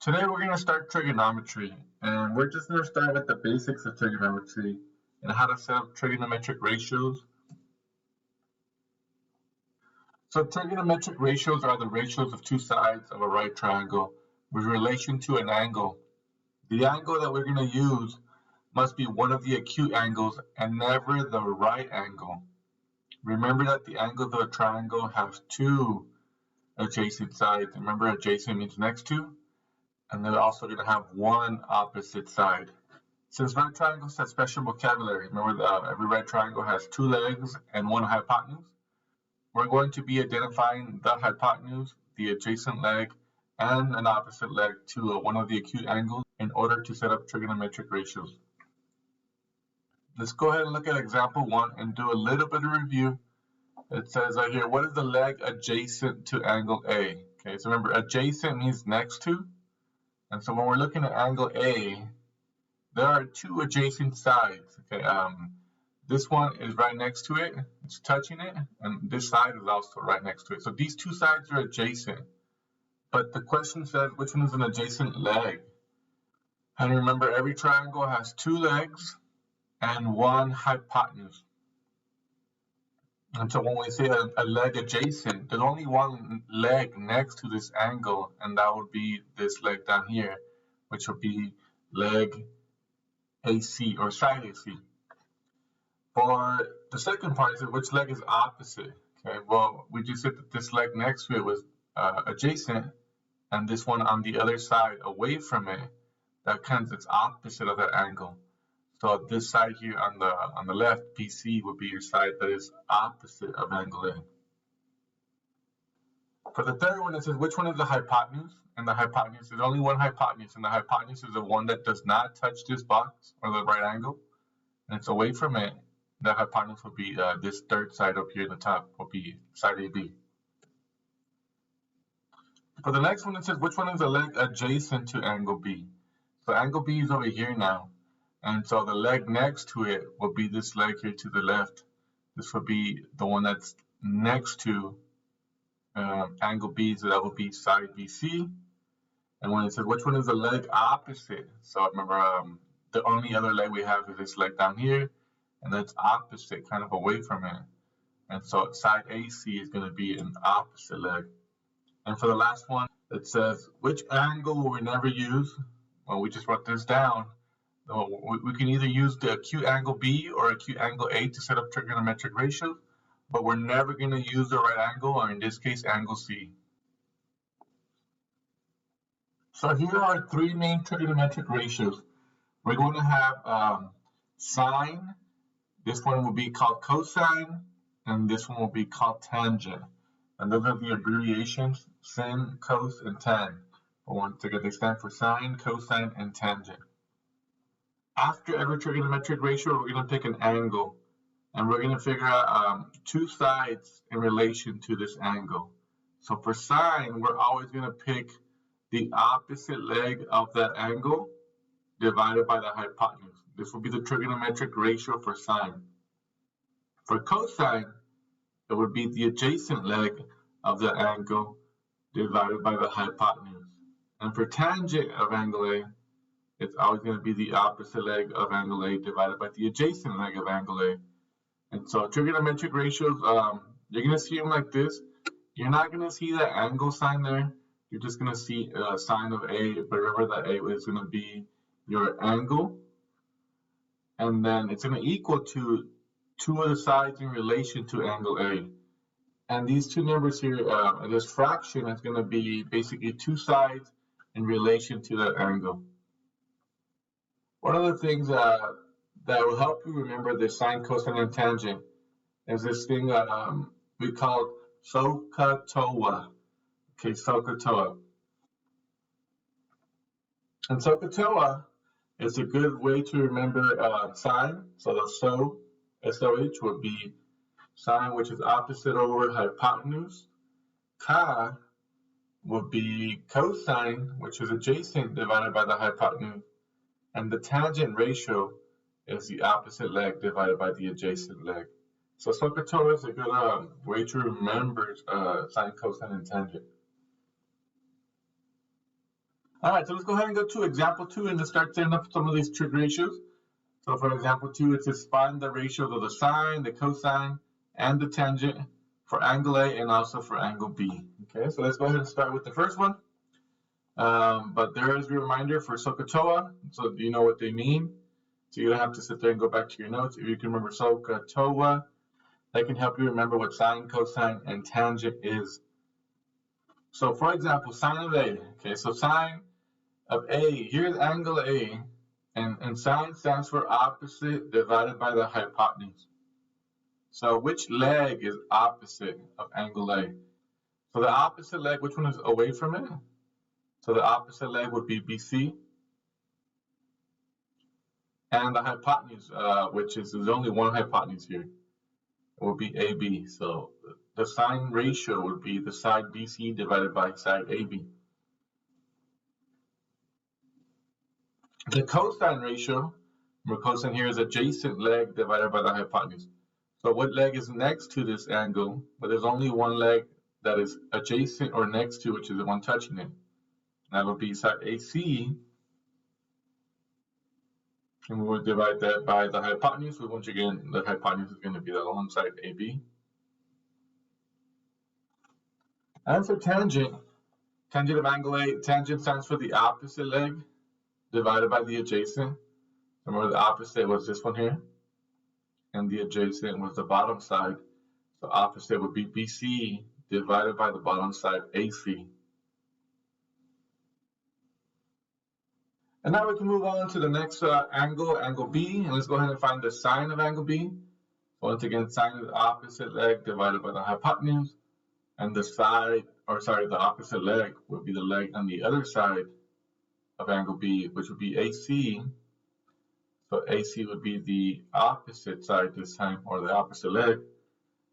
Today we're going to start trigonometry, and we're just going to start with the basics of trigonometry and how to set up trigonometric ratios. So trigonometric ratios are the ratios of two sides of a right triangle with relation to an angle. The angle that we're going to use must be one of the acute angles and never the right angle. Remember that the angles of a triangle have two adjacent sides. Remember, adjacent means next to. And they're also going to have one opposite side. Since right triangles have special vocabulary, remember that every right triangle has two legs and one hypotenuse. We're going to be identifying the hypotenuse, the adjacent leg, and an opposite leg to one of the acute angles in order to set up trigonometric ratios. Let's go ahead and look at example 1 and do a little bit of review. It says right here, what is the leg adjacent to angle A? Okay, so remember, adjacent means next to. And so when we're looking at angle A, there are two adjacent sides. Okay, this one is right next to it, it's touching it, and this side is also right next to it. So these two sides are adjacent. But the question says which one is an adjacent leg? And remember, every triangle has two legs and one hypotenuse. And so when we say a leg adjacent, there's only one leg next to this angle, and that would be this leg down here, which would be leg AC or side AC. For the second part, is which leg is opposite? Okay, well, we just said that this leg next to it was adjacent, and this one on the other side away from it, that counts as opposite of that angle. So this side here on the left, BC, would be your side that is opposite of angle A. For the third one, it says which one is the hypotenuse? And the hypotenuse, there's only one hypotenuse, and the hypotenuse is the one that does not touch this box or the right angle, and it's away from it. The hypotenuse will be this third side up here in the top, will be side AB. For the next one, it says which one is the leg adjacent to angle B? So angle B is over here now. And so the leg next to it will be this leg here to the left. This would be the one that's next to angle B, so that would be side BC. And when it says which one is the leg opposite, so remember the only other leg we have is this leg down here, and that's opposite, kind of away from it. And so side AC is going to be an opposite leg. And for the last one, it says which angle will we never use? Well, we just wrote this down. We can either use the acute angle B or acute angle A to set up trigonometric ratios, but we're never going to use the right angle, or in this case, angle C. So here are three main trigonometric ratios. We're going to have sine, this one will be called cosine, and this one will be called tangent. And those are the abbreviations, sin, cos, and tan. But once again, they stand for sine, cosine, and tangent. After every trigonometric ratio, we're going to pick an angle, and we're going to figure out two sides in relation to this angle. So for sine, we're always going to pick the opposite leg of that angle divided by the hypotenuse. This will be the trigonometric ratio for sine. For cosine, it would be the adjacent leg of the angle divided by the hypotenuse. And for tangent of angle A, it's always going to be the opposite leg of angle A divided by the adjacent leg of angle A. And so trigonometric ratios, you're going to see them like this. You're not going to see the angle sign there. You're just going to see a sign of A, but remember that A is going to be your angle. And then it's going to equal to two of the sides in relation to angle A. And these two numbers here, this fraction is going to be basically two sides in relation to that angle. One of the things that will help you remember the sine, cosine, and tangent is this thing that we call SOHCAHTOA. Okay, SOHCAHTOA. And SOHCAHTOA is a good way to remember sine. So the SOH would be sine, which is opposite over hypotenuse. Ka would be cosine, which is adjacent divided by the hypotenuse. And the tangent ratio is the opposite leg divided by the adjacent leg. So SOHCAHTOA is a good way to remember sine, cosine, and tangent. All right, so let's go ahead and go to example 2 and let's start setting up some of these trig ratios. So for example 2, it says find the ratios of the sine, the cosine, and the tangent for angle A and also for angle B. Okay, so let's go ahead and start with the first one. But there is a reminder for SOHCAHTOA, so you know what they mean. So you don't have to sit there and go back to your notes. If you can remember SOHCAHTOA, that can help you remember what sine, cosine, and tangent is. So for example, sine of A. Okay, so sine of A, here's angle A, and sine stands for opposite divided by the hypotenuse. So which leg is opposite of angle A? So the opposite leg, which one is away from it? So the opposite leg would be BC. And the hypotenuse, which is, there's only one hypotenuse here, it would be AB. So the sine ratio would be the side BC divided by side AB. The cosine ratio, remember cosine here is adjacent leg divided by the hypotenuse. So what leg is next to this angle? But there's only one leg that is adjacent or next to, which is the one touching it. That would be side AC. And we will divide that by the hypotenuse. So once again, the hypotenuse is going to be the long side AB. And for tangent, tangent of angle A, tangent stands for the opposite leg divided by the adjacent. Remember the opposite was this one here, and the adjacent was the bottom side. So opposite would be BC divided by the bottom side AC. And now we can move on to the next angle, angle B, and let's go ahead and find the sine of angle B. Once again, sine is the opposite leg divided by the hypotenuse, and the side, or sorry, the opposite leg would be the leg on the other side of angle B, which would be AC. So AC would be the opposite side this time, or the opposite leg.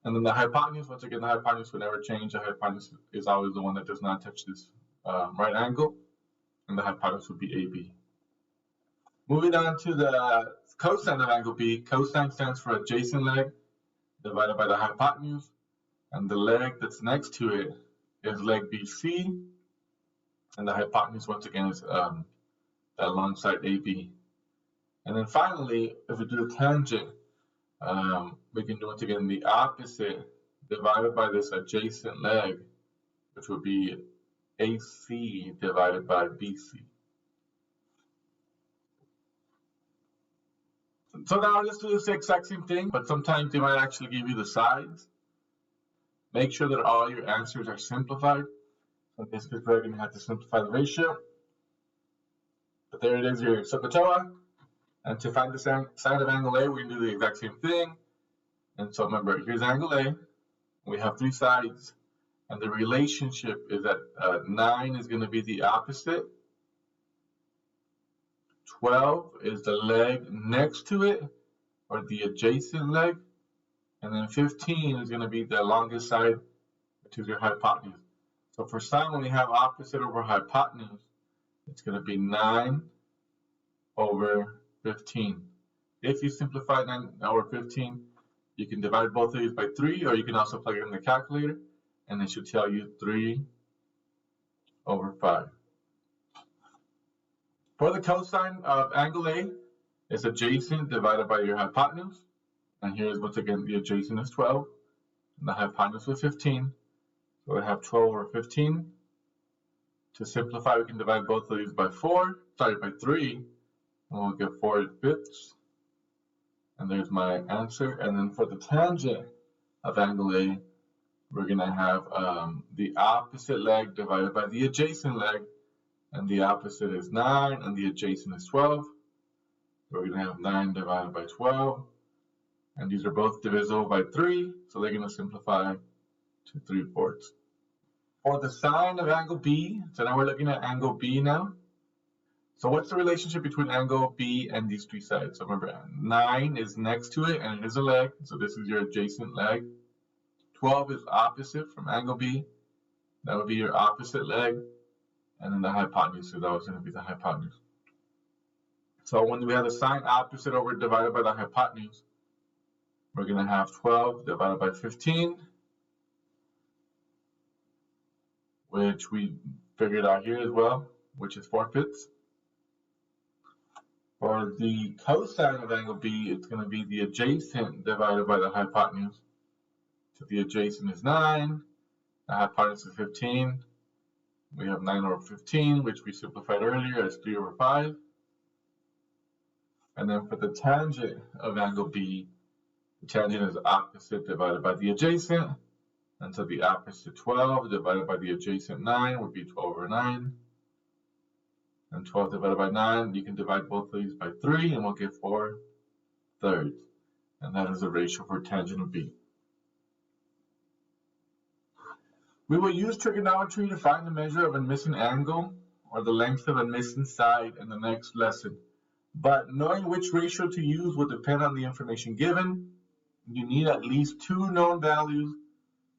And then the hypotenuse, once again, the hypotenuse would never change. The hypotenuse is always the one that does not touch this right angle, and the hypotenuse would be AB. Moving on to the cosine of angle B, cosine stands for adjacent leg divided by the hypotenuse, and the leg that's next to it is leg BC, and the hypotenuse once again is that long side AB. And then finally, if we do the tangent, we can do once again the opposite divided by this adjacent leg, which would be AC divided by BC. So now let's do the exact same thing, but sometimes they might actually give you the sides. Make sure that all your answers are simplified. So in this case, we're going to have to simplify the ratio. But there it is, your SOHCAHTOA. And to find the side of angle A, we can do the exact same thing. And so remember, here's angle A. We have three sides. And the relationship is that 9 is going to be the opposite. 12 is the leg next to it, or the adjacent leg. And then 15 is going to be the longest side, which is your hypotenuse. So for sine, when we have opposite over hypotenuse, it's going to be 9 over 15. If you simplify 9 over 15, you can divide both of these by 3, or you can also plug it in the calculator, and it should tell you 3 over 5. For the cosine of angle A, it's adjacent divided by your hypotenuse. And here's once again the adjacent is 12, and the hypotenuse is 15. So we have 12 over 15. To simplify, we can divide both of these by 3, and we'll get 4 fifths. And there's my answer. And then for the tangent of angle A, we're going to have the opposite leg divided by the adjacent leg. And the opposite is 9, and the adjacent is 12. So we're going to have 9 divided by 12. And these are both divisible by 3, so they're going to simplify to 3/4. For the sine of angle B, so now we're looking at angle B now. So what's the relationship between angle B and these three sides? So remember, 9 is next to it, and it is a leg, so this is your adjacent leg. 12 is opposite from angle B. That would be your opposite leg. And then the hypotenuse is always going to be the hypotenuse. So when we have the sine opposite over divided by the hypotenuse, we're going to have 12 divided by 15, which we figured out here as well. which is 4/5. For the cosine of angle B, it's going to be the adjacent divided by the hypotenuse. So the adjacent is 9, the hypotenuse is 15. We have 9 over 15, which we simplified earlier as 3 over 5. And then for the tangent of angle B, the tangent is opposite divided by the adjacent. And so the opposite 12 divided by the adjacent 9 would be 12 over 9. And 12 divided by 9, you can divide both of these by 3 and we'll get 4/3. And that is the ratio for tangent of B. We will use trigonometry to find the measure of a missing angle or the length of a missing side in the next lesson. But knowing which ratio to use will depend on the information given. You need at least 2 known values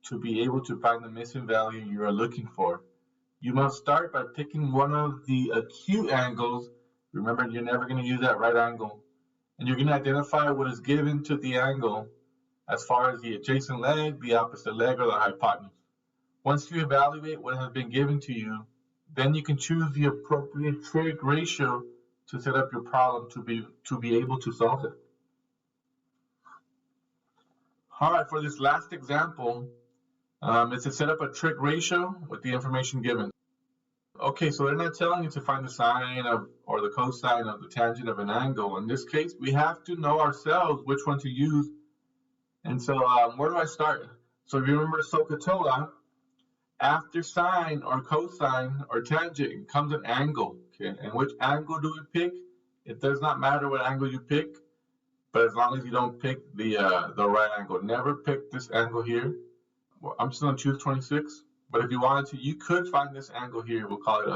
to be able to find the missing value you are looking for. You must start by picking one of the acute angles. Remember, you're never going to use that right angle. And you're going to identify what is given to the angle as far as the adjacent leg, the opposite leg, or the hypotenuse. Once you evaluate what has been given to you, then you can choose the appropriate trig ratio to set up your problem to be able to solve it. All right, for this last example, it's to set up a trig ratio with the information given. Okay, so they're not telling you to find the sine of or the cosine of the tangent of an angle. In this case, we have to know ourselves which one to use. And so where do I start? So if you remember SOHCAHTOA, after sine or cosine or tangent comes an angle. Okay, and which angle do we pick? It does not matter what angle you pick, but as long as you don't pick the right angle. Never pick this angle here. Well, I'm just going to choose 26. But if you wanted to, you could find this angle here. We'll call it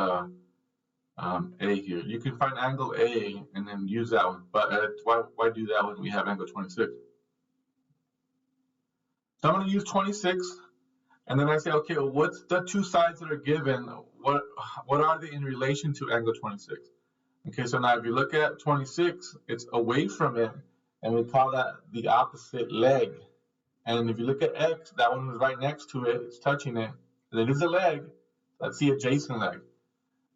A here. You can find angle A and then use that one. But why do that when we have angle 26? So I'm going to use 26. And then I say, okay, well, what's the 2 sides that are given? What are they in relation to angle 26? Okay, so now if you look at 26, it's away from it. And we call that the opposite leg. And if you look at X, that one is right next to it. It's touching it. And it is a leg. That's the adjacent leg.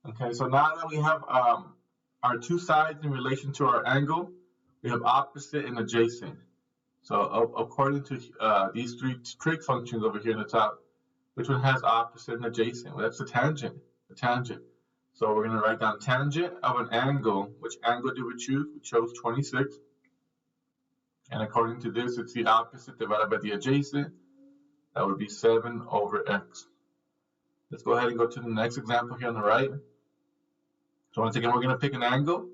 Okay, so now that we have our 2 sides in relation to our angle, we have opposite and adjacent. So according to these 3 trig functions over here in the top, which one has opposite and adjacent? Well, that's the tangent. The tangent. So we're going to write down tangent of an angle. Which angle did we choose? We chose 26. And according to this, it's the opposite divided by the adjacent. That would be 7 over x. Let's go ahead and go to the next example here on the right. So once again, we're going to pick an angle.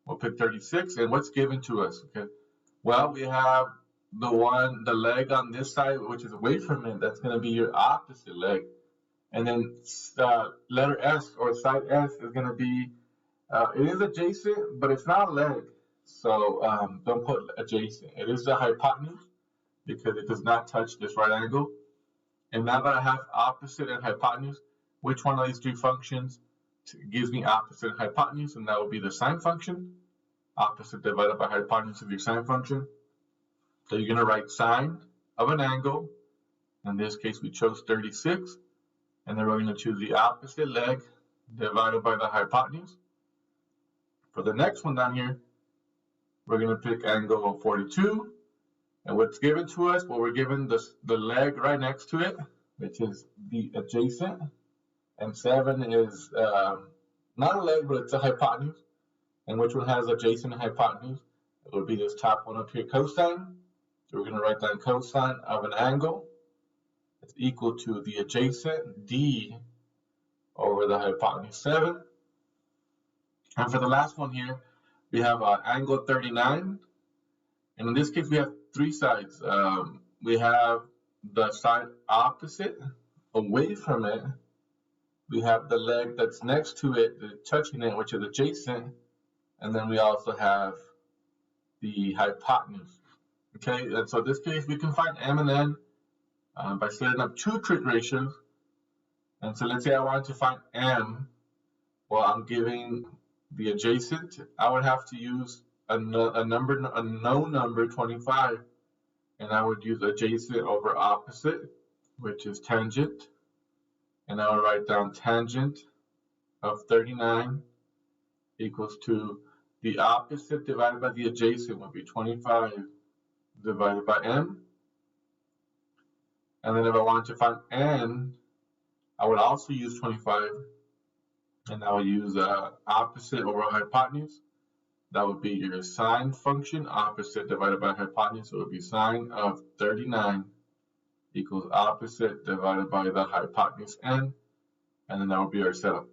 We'll pick 36. And what's given to us? Okay. Well, we have the leg on this side, which is away from it. That's going to be your opposite leg. And then letter S or side S is going to be, it is adjacent, but it's not a leg. So don't put adjacent. It is the hypotenuse because it does not touch this right angle. And now that I have opposite and hypotenuse, which one of these 3 functions gives me opposite and hypotenuse? And that will be the sine function. Opposite divided by hypotenuse of your sine function. So you're going to write sine of an angle. In this case, we chose 36. And then we're going to choose the opposite leg divided by the hypotenuse. For the next one down here, we're going to pick angle 42. And what's given to us? Well, we're given the leg right next to it, which is the adjacent. And 7 is not a leg, but it's a hypotenuse. And which one has adjacent and hypotenuse? It would be this top one up here, cosine. So we're going to write down cosine of an angle. It's equal to the adjacent, D, over the hypotenuse, 7. And for the last one here, we have angle 39. And in this case, we have 3 sides. We have the side opposite, away from it. We have the leg that's next to it, touching it, which is adjacent. And then we also have the hypotenuse. Okay, and so in this case, we can find M and N by setting up 2 trig ratios. And so let's say I wanted to find M. Well, I'm giving the adjacent. I would have to use a known number, 25. And I would use adjacent over opposite, which is tangent. And I would write down tangent of 39 equals to the opposite divided by the adjacent would be 25 divided by m. And then if I wanted to find n, I would also use 25, and I would use opposite over hypotenuse. That would be your sine function, opposite divided by hypotenuse. So it would be sine of 39 equals opposite divided by the hypotenuse n, and then that would be our setup.